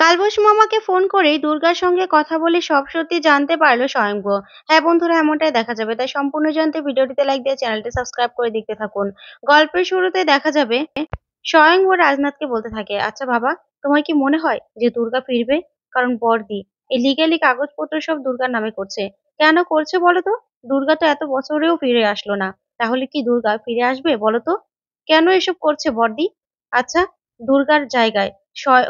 কালবোস মামাকে ফোন করেই দুর্গার সঙ্গে কথা বলে সব সত্যি জানতে পারল স্বয়ংভু। হ্যাঁ বন্ধুরা, এমনটাই দেখা যাবে। তাই সম্পূর্ণ জানতে ভিডিওটিতে লাইক দিয়ে চ্যানেলটি সাবস্ক্রাইব করে দেখতে থাকুন। গল্পের শুরুতে দেখা যাবে স্বয়ংভু রাজনাথকে বলতে থাকে, আচ্ছা বাবা, তোমার কি মনে হয় যে দুর্গা ফিরবে? কারণ বড়দি এই লিগ্যালি কাগজপত্র সব দুর্গার নামে করছে। কেন করছে বলো তো? দুর্গা তো এত বছরেও ফিরে আসলো না। তাহলে কি দুর্গা ফিরে আসবে বলো তো? কেন এসব করছে বড়দি? আচ্ছা, দুর্গার জায়গায়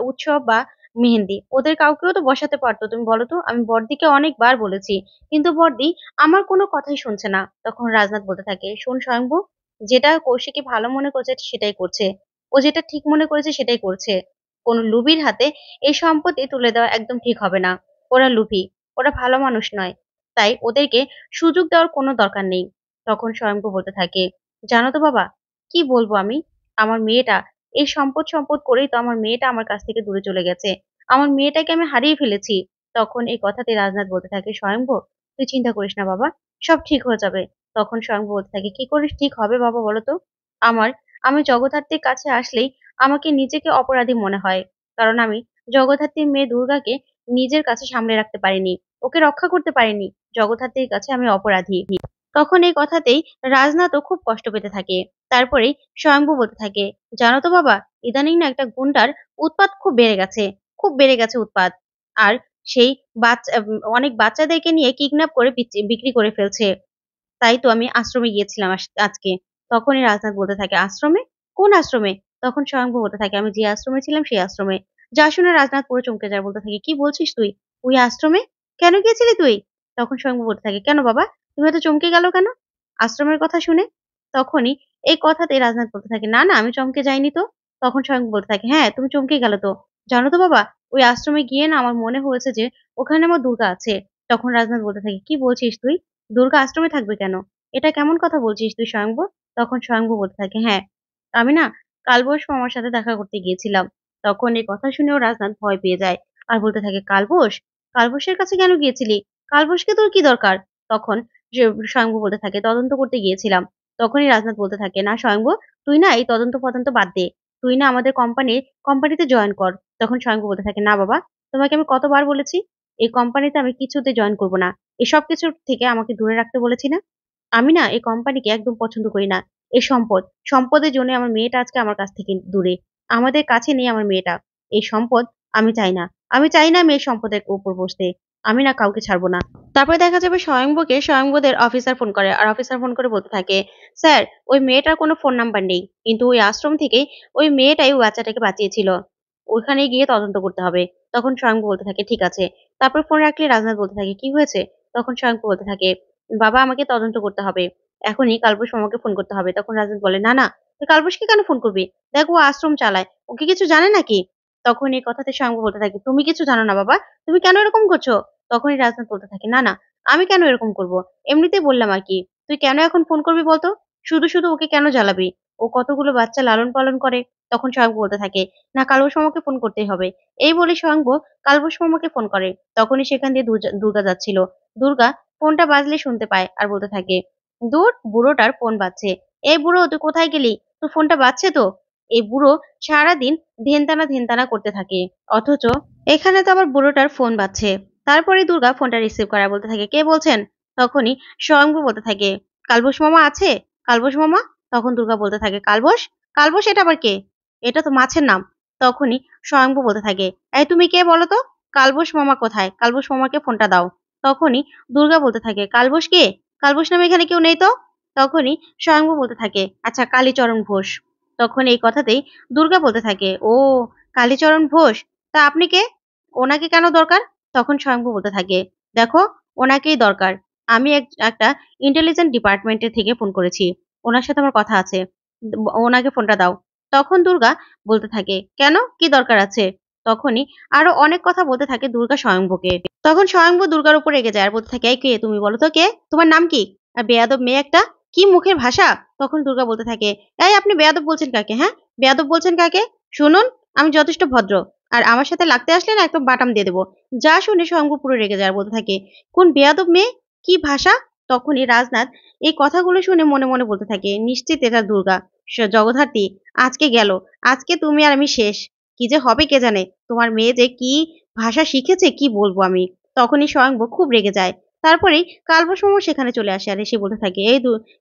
উৎসব বা মেহেন্দি ওদের কাউকেও তো বসাতে পারতো, তুমি বলো তো? আমি বড়দিকে অনেকবার বলেছি, কিন্তু বড়দি আমার কোনো কথাই শুনছে না। তখন রাজনাথ বলতে থাকে, শোন স্বয়ংভু, যেটা কৌশিকী ভালো মনে করছে সেটাই করছে। ও যেটা ঠিক মনে করেছে সেটাই করছে। কোনো লুবির হাতে এই সম্পত্তি তুলে দেওয়া একদম ঠিক হবে না। ওরা লুভি, ওরা ভালো মানুষ নয়। তাই ওদেরকে সুযোগ দেওয়ার কোনো দরকার নেই। তখন স্বয়ংভু বলতে থাকে, জানো তো বাবা, কি বলবো আমি? আমার মেয়েটা এই সম্পদ সম্পদ করেই তো আমার মেয়েটা আমার কাছ থেকে দূরে চলে গেছে। আমার মেয়েটাকে আমি হারিয়ে ফেলেছি। তখন এই কথাতে রাজনাথ বলতে থাকে, স্বয়ংভু, তুই চিন্তা করিস না বাবা, সব ঠিক হয়ে যাবে। তখন স্বয়ংভু বলতে থাকে, কি করে ঠিক হবে বাবা বলো তো? আমার আমি জগদ্ধাত্রীর কাছে আসলেই আমাকে নিজেকে অপরাধী মনে হয়। কারণ আমি জগদ্ধাত্রীর মেয়ে দুর্গাকে নিজের কাছে সামলে রাখতে পারিনি, ওকে রক্ষা করতে পারিনি। জগদ্ধাত্রীর কাছে আমি অপরাধী। তখন এই কথাতেই রাজনাথও খুব কষ্ট পেতে থাকে। তারপরেই স্বয়ংভু বলতে থাকে, জানো তো বাবা, ইদানিং না একটা গুন্ডার উৎপাত খুব বেড়ে গেছে। খুব বেড়ে গেছে উৎপাত। আর সেই অনেক বাচ্চাদেরকে নিয়ে কিডন্যাপ করে বিক্রি করে ফেলছে। তাই তো আমি আশ্রমে গিয়েছিলাম আজকে। তখনই রাজনাথ বলতে থাকে, আশ্রমে? কোন আশ্রমে? তখন স্বয়ংভু বলতে থাকে, আমি যে আশ্রমে ছিলাম সেই আশ্রমে। যা শুনে রাজনাথ পুরো চমকে যায়, বলতে থাকে, কি বলছিস তুই? ওই আশ্রমে কেন গিয়েছিলি তুই? তখন স্বয়ংভু বলতে থাকে, কেন বাবা, তুমি এত চমকে গেল কেন আশ্রমের কথা শুনে? তখনই এই কথাতে রাজনাথ বলতে থাকে, না না, আমি চমকে যাইনি তো। তখন স্বয়ংভু বলতে থাকে, হ্যাঁ তুমি চমকে গেল তো। জানো তো বাবা, ওই আশ্রমে গিয়ে না আমার মনে হয়েছে যে ওখানে আমার দুর্গা আছে। তখন রাজনাথ বলতে থাকে, কি বলছিস তুই? দুর্গা আশ্রমে থাকবে কেন? এটা কেমন কথা বলছিস তুই স্বয়ংভু? তখন স্বয়ংভু বলতে থাকে, হ্যাঁ, আমি না কালবোস মামার সাথে দেখা করতে গিয়েছিলাম। তখন এই কথা শুনেও রাজনাথ ভয় পেয়ে যায় আর বলতে থাকে, কালবোস? কালবোসের কাছে কেন গিয়েছিলি? কালবোসকে তোর কি দরকার? তখন স্বয়ংভু বলতে থাকে, তদন্ত করতে গিয়েছিলাম। তখনই রাজনাথ বলতে থাকে, না স্বয়ংভু, তুই না এই তদন্ত ফদন্ত বাদ দে। তুই না আমাদের কোম্পানিতে জয়েন কর। তখন স্বয়ংভু বলতে থাকে, না বাবা, তোমাকে আমি কতবার বলেছি এই কোম্পানিতে আমি কিছুতে জয়েন করব না। এসব কিছুর থেকে আমাকে দূরে রাখতে বলেছি না? আমি না এই কোম্পানিকে একদম পছন্দ করি না। এই সম্পদের জন্য আমার মেয়েটা আজকে আমার কাছ থেকে দূরে। আমাদের কাছে নেই আমার মেয়েটা। এই সম্পদ আমি চাই না। আমি চাই না আমি এই সম্পদের উপর বসতে। আমি না কাউকে ছাড়বো না। তারপরে দেখা যাবে স্বয়ংভূদের অফিসার ফোন করে। আর অফিসার ফোন করে বলতে থাকে, স্যার, ওই মেয়েটার কোনো ফোন নাম্বার নেই। কিন্তু ওই আশ্রম থেকেই ওই মেয়েটাই ওই বাচ্চাটাকে বাঁচিয়েছিল। ওখানে গিয়ে তদন্ত করতে হবে। তখন স্বয়ংভূ বলতে থাকে, ঠিক আছে। তারপর ফোন রাখলে রাজনাথ বলতে থাকে, কি হয়েছে? তখন স্বয়ংভূ বলতে থাকে, বাবা, আমাকে তদন্ত করতে হবে। এখনই কালবোস মামাকে ফোন করতে হবে। তখন রাজনাথ বলে, না না, তুই কালবোসকে কেন ফোন করবি? দেখ ও আশ্রম চালায়। ও কি কিছু জানে নাকি? তখন এই কথাতে স্বয়ংভূ বলতে থাকে, তুমি কিছু জানো না বাবা। তুমি কেন এরকম করছো? তখনই রাজনাথ বলতে থাকে, না না, আমি কেন এরকম করব? এমনিতেই বললাম আরকি। তুই কেন এখন ফোন করবি বলতো? শুধু ওকে কেন জ্বালাবি? ও কতগুলো বাচ্চা লালন পালন করে। তখন স্বয়ংভূ বলতে থাকে, না, কালবোস মামাকে ফোন করতেই হবে। এই বলে স্বয়ংভূ কালবোস মামাকে ফোন করে। তখনই সেখান দিয়ে দুর্গা যাচ্ছিল। দুর্গা ফোনটা বাজলে শুনতে পায় আর বলতে থাকে, দূর, বুড়োটার ফোন বাজছে। এই বুড়ো, তুই কোথায় গেলি? তোর ফোনটা বাজছে তো। এই বুড়ো সারাদিন ধ্যান টানা করতে থাকে। অথচ এখানে তো আবার বুড়োটার ফোন বাজছে। তারপরে দুর্গা ফোনটা রিসিভ করে আর বলতে থাকে, কে বলছেন? তখনই স্বয়ংভূ বলতে থাকে, কালবোস মামা আছে? কালবোস মামা? তখন দুর্গা বলতে থাকে, কালবোস? কালবোস এটা আবার কে? এটা তো মাছের নাম। তখনই স্বয়ংভূ বলতে থাকে, এই তুমি কে বলো তো? কালবোস মামা কোথায়? কালবোস মামাকে ফোনটা দাও। তখনই দুর্গা বলতে থাকে, কালবোস কে? কালবোস নামে এখানে কেউ নেই তো। তখনই স্বয়ংভূ বলতে থাকে, আচ্ছা, কালীচরণ ঘোষ। তখন এই কথাতেই দুর্গা বলতে থাকে, ও, কালীচরণ ঘোষ, তা আপনি কে? ওনাকে কেন দরকার? তখন স্বয়ংভূ বলতে থাকে, দেখো, ওনাকেই দরকার। আমি একটা ইন্টেলিজেন্ট ডিপার্টমেন্টের থেকে ফোন করেছি। ওনার সাথে আমার কথা আছে। ওনাকে ফোনটা দাও। তখন দুর্গা বলতে থাকে, কেন, কি দরকার আছে? তখনই আরো অনেক কথা বলতে থাকে দুর্গা স্বয়ংভূকে। তখন স্বয়ংভূ দুর্গার উপর রেগে যায় আর বলতে থাকে, এই কে তুমি, বলো তো কে? তোমার নাম কি? আর বেয়াদব মেয়ে একটা, কি মুখের ভাষা! তখন দুর্গা বলতে থাকে, এই আপনি বেয়াদব বলছেন কাকে? হ্যাঁ, বেয়াদব বলছেন কাকে? শুনুন, আমি যথেষ্ট ভদ্র। আর আমার সাথে লাগতে আসলে না একদম বাটাম দিয়ে দেবো। যা শুনে স্বয়ংভূ পুরো রেগে যায় আর বলতে থাকে, কোন বেয়াদব মেয়ে, কি ভাষা? তখনই রাজনাথ এই কথাগুলো শুনে মনে মনে বলতে থাকে, নিশ্চিত এটা দুর্গা। জগদ্ধাত্রী আজকে গেল। আজকে তুমি আর আমি শেষ। কি যে হবে কে জানে। তোমার মেয়ে যে কি ভাষা শিখেছে কি বলবো আমি। তখনই স্বয়ংব খুব রেগে যায়। তারপরেই কালবশ মামা সেখানে চলে আসে আর এসে বলতে থাকে, "এই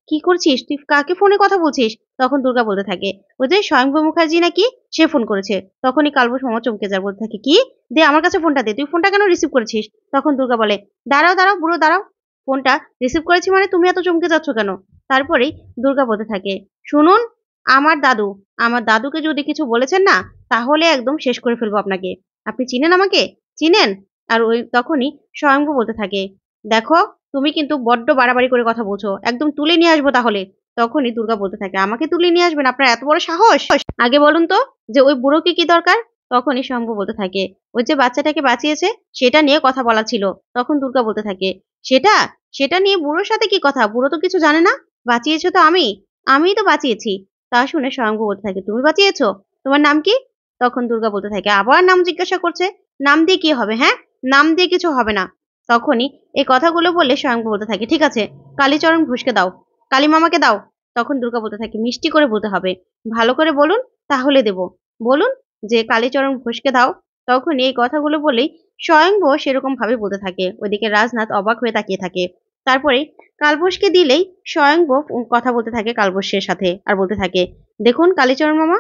কি করছিস? তুই কাকে ফোনে কথা বলছিস?" তখন দুর্গা বলতে থাকে, "ওই যে স্বয়ংব মুখার্জি নাকি সে ফোন করেছে।" তখনই কালবশ মামা চমকে যায়, বলতে থাকে, "কি? দে আমার কাছে ফোনটা দে। তুই ফোনটা কেন রিসিভ করেছিস?" তখন দুর্গা বলে, "দাঁড়াও, দাঁড়াও বুড়ো দাঁড়াও। ফোনটা রিসিভ করেছি মানে তুমি এত চমকে যাচ্ছ কেন?" তারপরেই দুর্গা বলতে থাকে, "শুনুন, আমার দাদু, আমার দাদুকে যদি কিছু বলেছেন না, তাহলে একদম শেষ করে ফেলবো আপনাকে। আপনি চিনেন আমাকে? চিনেন?" আর ওই তখনই স্বয়ংভু বলতে থাকে, "দেখো, তুমি কিন্তু বড্ড বাড়াবাড়ি করে কথা বলছো। একদম তুলে নিয়ে আসবো তাহলে।" তখনই দুর্গা বলতে থাকে, "আমাকে তুলে নিয়ে আসবেন? আপনার এত বড় সাহস? আগে বলুন তো যে ওই বুড়োকে কি দরকার?" তখনই স্বয়ংভু বলতে থাকে, "ওই যে বাচ্চাটাকে বাঁচিয়েছে, সেটা নিয়ে কথা বলা ছিল।" তখন দুর্গা বলতে থাকে, "সেটা? সেটা নিয়ে বুড়োর সাথে কি কথা? বুড়ো তো কিছু জানে না। বাঁচিয়েছে তো আমি। আমিই তো বাঁচিয়েছি।" তা শুনে স্বয়ংভু বলতে থাকে, "তুমি বাঁচিয়েছো? তোমার নাম কি?" তখন দুর্গা বলতে থাকে, আবার নাম জিজ্ঞাসা করছে। "নাম দিয়ে কি হবে, হ্যাঁ? নাম দিয়ে কিছু হবে না।" তখনই এই কথাগুলো বলে স্বয়ংভু বলতে থাকে, "ঠিক আছে, কালীচরণ ঘোষকে দাও। কালী মামাকে দাও।" তখন দুর্গা বলতে থাকে, "মিষ্টি করে বলতে হবে। ভালো করে বলুন, তাহলে দেব। বলুন যে কালীচরণ ঘোষকে দাও।" তখনই এই কথাগুলো বলেই স্বয়ংভু সেরকমভাবে বলতে থাকে। ওইদিকে রাজনাথ অবাক হয়ে তাকিয়ে থাকে। তারপরে কালবোসকে দিলেই স্বয়ংভু কথা বলতে থাকে কালবোসের সাথে আর বলতে থাকে, "দেখুন কালীচরণ মামা,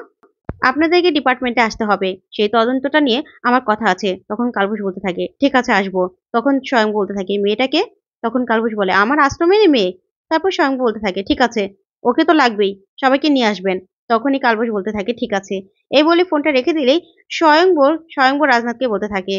আপনাদেরকে ডিপার্টমেন্টে আসতে হবে। সেই তদন্তটা নিয়ে আমার কথা আছে।" তখন কালবোস বলতে থাকে, "ঠিক আছে আসবো।" তখন স্বয়ং বলতে থাকে, "মেয়েটাকে?" তখন কালবোস বলে, "আমার আশ্রমেরই মেয়ে।" তারপর স্বয়ং বলতে থাকে, "ঠিক আছে, ওকে তো লাগবেই। সবাইকে নিয়ে আসবেন।" তখনই কালবোস বলতে থাকে, "ঠিক আছে।" এই বলে ফোনটা রেখে দিলেই স্বয়ংবর রাজনাথকে বলতে থাকে,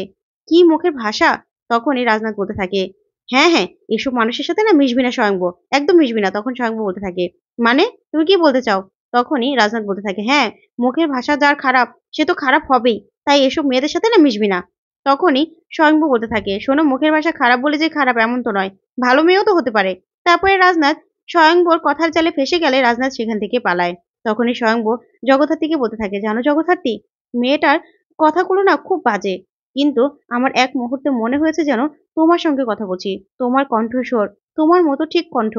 "কি মুখের ভাষা?" তখনই রাজনাথ বলতে থাকে, "হ্যাঁ, হ্যাঁ, এসব মানুষের সাথে না মিশবি না স্বয়ংবর। একদম মিশবি না।" তখন স্বয়ংবর বলতে থাকে, "মানে? তুমি কি বলতে চাও?" তখনই রাজনাথ বলতে থাকে, "হ্যাঁ, মুখের ভাষা যার খারাপ, সে তো খারাপ হবেই। তাই এসব মেয়েদের সাথে না মিশবি না।" তখনই স্বয়ংভু বলতে থাকে, "শোনো, মুখের ভাষা খারাপ বলে যে খারাপ এমন তো নয়। ভালো মেয়েও তো হতে পারে।" তারপরে রাজনাথ স্বয়ংভুর কথার জালে ফেঁসে গেলে রাজনাথ সেখান থেকে পালায়। তখনই স্বয়ংভু জগদ্ধাত্রীকে বলতে থাকে, "জানো জগদ্ধাত্রী, মেয়েটার কথাগুলো না খুব বাজে। কিন্তু আমার এক মুহূর্তে মনে হয়েছে যেন তোমার সঙ্গে কথা বলছি। তোমার কণ্ঠস্বর, তোমার মতো ঠিক কণ্ঠ।"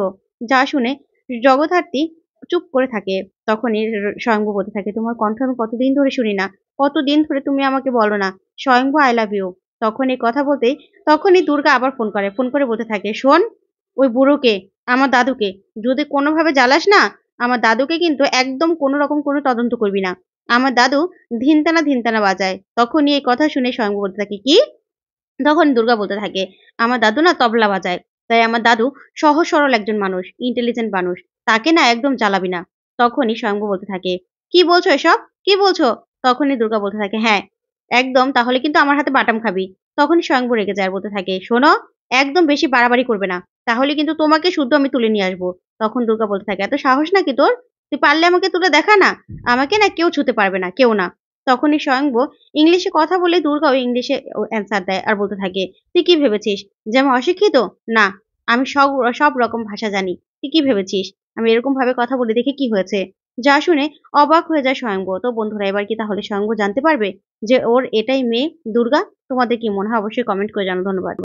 যা শুনে জগদ্ধাত্রী চুপ করে থাকে। তখনই স্বয়ংভু বলতে থাকে, "তোমার কণ্ঠ আমি কতদিন ধরে শুনি না। কতদিন ধরে তুমি আমাকে বলো না, স্বয়ংভু আই লাভ ইউ।" তখন এই কথা বলতেই তখনই দুর্গা আবার ফোন করে। ফোন করে বলতে থাকে, "শোন, ওই বুড়োকে, আমার দাদুকে যদি কোনোভাবে জ্বালাস না, আমার দাদুকে কিন্তু একদম কোনো রকম কোনো তদন্ত করবি না। আমার দাদু ধিনতানা, ধিনতানা বাজায়।" তখনই এই কথা শুনে স্বয়ংভু বলতে থাকে, "কি?" তখন দুর্গা বলতে থাকে, "আমার দাদু না তবলা বাজায়। তাই আমার দাদু সহজ সরল একজন মানুষ, ইন্টেলিজেন্ট মানুষ। তাকে না একদম জ্বালাবি না।" তখনই স্বয়ংভু বলতে থাকে, "কি বলছো এসব? কি বলছো?" তখনই দুর্গা বলতে থাকে, "হ্যাঁ, একদম তাহলে কিন্তু আমার হাতে বাটাম খাবি।" তখন স্বয়ংভু রেগে যায় আর বলতে থাকে, "শোনো, একদম বেশি বাড়াবাড়ি করবে না। তাহলে কিন্তু তোমাকে শুদ্ধ আমি তুলে নিয়ে আসবো।" তখন দুর্গা বলতে থাকে, "এত সাহস নাকি তোর? তুই পারলে আমাকে তুলে দেখা না। আমাকে না কেউ ছুঁতে পারবে না, কেউ না।" তখনই স্বয়ংভু ইংলিশে কথা বলে দুর্গাও ইংলিশে অ্যান্সার দেয় আর বলতে থাকে, "তুই কি ভেবেছিস যে আমি অশিক্ষিত? না, আমি সব রকম ভাষা জানি। তুই কি ভেবেছিস? আমি এরকম ভাবে কথা বলি দেখে কি হয়েছে?" যা শুনে অবাক হয়ে যায় স্বয়ংভু। তো বন্ধুরা, এবার কি তাহলে স্বয়ংভু জানতে পারবে যে ওর এটাই মেয়ে দুর্গা? তোমাদের কি মনে হয় অবশ্যই কমেন্ট করে জানাও। ধন্যবাদ।